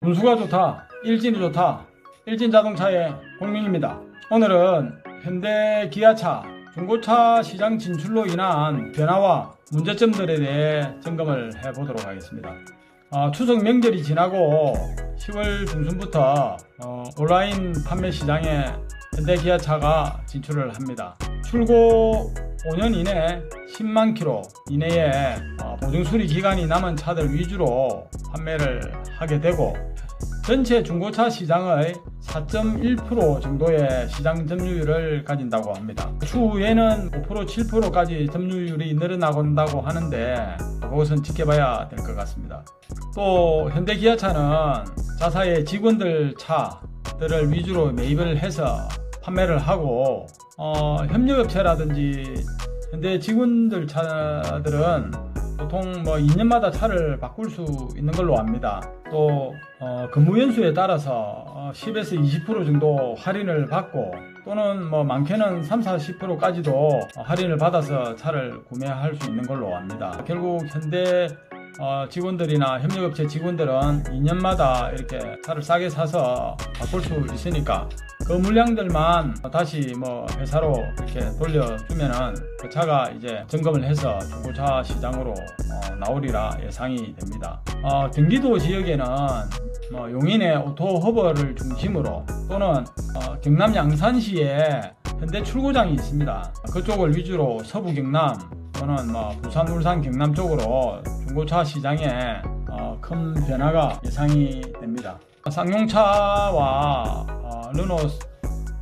운수가 좋다, 일진이 좋다, 일진자동차의 공명입니다. 오늘은 현대 기아차 중고차 시장 진출로 인한 변화와 문제점들에 대해 점검을 해보도록 하겠습니다. 추석 명절이 지나고 10월 중순부터 온라인 판매 시장에 현대 기아차가 진출을 합니다. 출고 5년 이내 10만 킬로 이내에 보증 수리 기간이 남은 차들 위주로 판매를 하게 되고, 전체 중고차 시장의 4.1% 정도의 시장 점유율을 가진다고 합니다. 추후에는 5%, 7%까지 점유율이 늘어나곤다고 하는데 그것은 지켜봐야 될 것 같습니다. 또 현대 기아차는 자사의 직원들 차들을 위주로 매입을 해서 판매를 하고, 협력업체라든지 현대 직원들 차들은 보통 2년마다 차를 바꿀 수 있는 걸로 압니다. 또 근무 연수에 따라서 10에서 20% 정도 할인을 받고, 또는 많게는 3, 40%까지도 할인을 받아서 차를 구매할 수 있는 걸로 압니다. 결국 현대 직원들이나 협력업체 직원들은 2년마다 이렇게 차를 싸게 사서 바꿀 수 있으니까 그 물량들만 다시 회사로 이렇게 돌려주면은 그 차가 이제 점검을 해서 중고차 시장으로 나오리라 예상이 됩니다. 경기도 지역에는 용인의 오토허브를 중심으로, 또는 경남 양산시에 현대 출고장이 있습니다. 그쪽을 위주로 서부 경남 또는 부산, 울산, 경남 쪽으로 중고차 시장에 큰 변화가 예상이 됩니다. 쌍용차와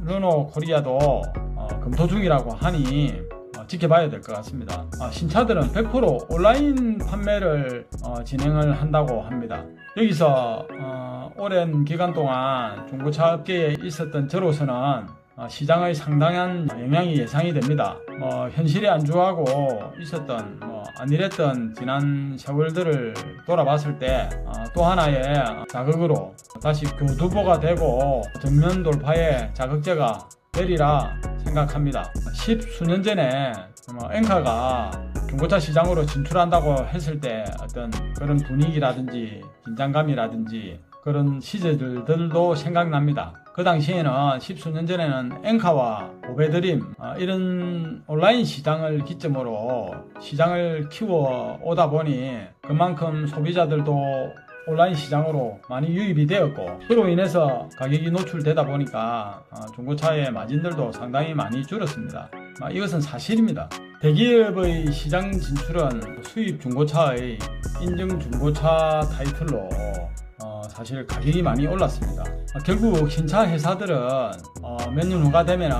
르노 코리아도 검토 중이라고 하니 지켜봐야 될 것 같습니다. 신차들은 100% 온라인 판매를 진행을 한다고 합니다. 여기서 오랜 기간 동안 중고차 업계에 있었던 저로서는 시장의 상당한 영향이 예상이 됩니다. 현실에 안주하고 있었던 안 이랬던 지난 세월들을 돌아봤을 때 또 하나의 자극으로 다시 교두보가 되고 정면 돌파의 자극제가 되리라 생각합니다. 10수년 전에 엔카가 중고차 시장으로 진출한다고 했을 때 어떤 그런 분위기라든지 긴장감이라든지 그런 시절들도 생각납니다. 그 당시에는 10수년 전에는 엔카와 보배드림 이런 온라인 시장을 기점으로 시장을 키워 오다 보니 그만큼 소비자들도 온라인 시장으로 많이 유입이 되었고, 그로 인해서 가격이 노출되다 보니까 중고차의 마진들도 상당히 많이 줄었습니다. 이것은 사실입니다. 대기업의 시장 진출은 수입 중고차의 인증 중고차 타이틀로 사실 가격이 많이 올랐습니다. 결국 신차 회사들은 몇 년 후가 되면은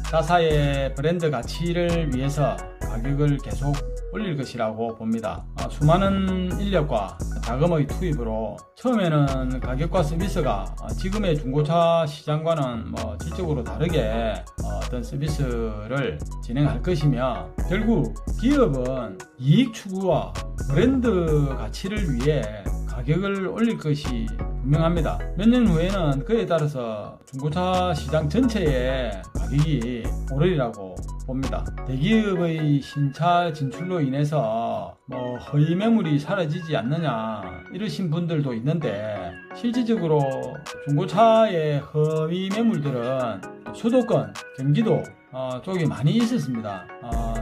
자사의 브랜드 가치를 위해서 가격을 계속 올릴 것이라고 봅니다. 수많은 인력과 자금의 투입으로 처음에는 가격과 서비스가 지금의 중고차 시장과는 질적으로 다르게 어떤 서비스를 진행할 것이며, 결국 기업은 이익 추구와 브랜드 가치를 위해 가격을 올릴 것이 분명합니다. 몇 년 후에는 그에 따라서 중고차 시장 전체의 가격이 오르리라고 봅니다. 대기업의 신차 진출로 인해서 허위 매물이 사라지지 않느냐 이러신 분들도 있는데, 실질적으로 중고차의 허위 매물들은 수도권, 경기도 쪽이 많이 있었습니다.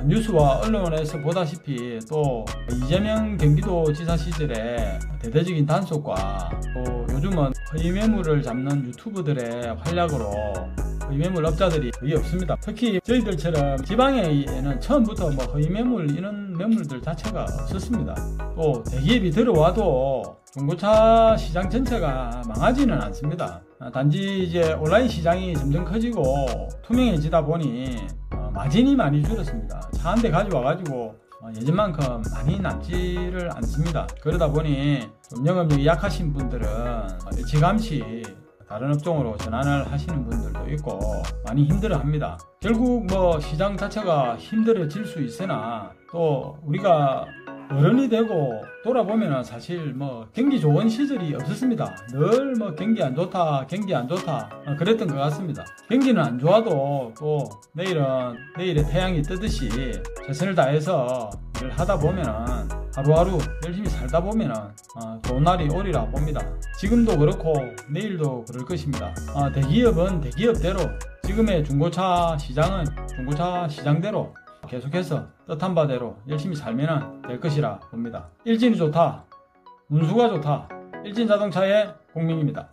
뉴스와 언론에서 보다시피 또 이재명 경기도지사 시절에 대대적인 단속과 또 요즘은 허위 매물을 잡는 유튜브들의 활약으로 허위 매물 업자들이 거의 없습니다. 특히 저희들처럼 지방에는 처음부터 허위 매물 이런 매물들 자체가 없었습니다. 또 대기업이 들어와도 중고차 시장 전체가 망하지는 않습니다. 단지 이제 온라인 시장이 점점 커지고 투명해지다 보니 마진이 많이 줄었습니다. 차 한 대 가져와 가지고 예전만큼 많이 남지를 않습니다. 그러다 보니 좀 영업력이 약하신 분들은 일찌감치 다른 업종으로 전환을 하시는 분들도 있고 많이 힘들어합니다. 결국 시장 자체가 힘들어질 수 있으나, 또 우리가 어른이 되고 돌아보면 사실 경기 좋은 시절이 없었습니다. 늘 경기 안 좋다 그랬던 것 같습니다. 경기는 안 좋아도 또 내일의 태양이 뜨듯이 최선을 다해서 일을 하다 보면 하루하루 열심히 살다 보면은 좋은 날이 오리라 봅니다. 지금도 그렇고 내일도 그럴 것입니다. 대기업은 대기업대로, 지금의 중고차 시장은 중고차 시장대로 계속해서 뜻한 바대로 열심히 살면 될 것이라 봅니다. 일진이 좋다, 운수가 좋다, 일진자동차의 공명입니다.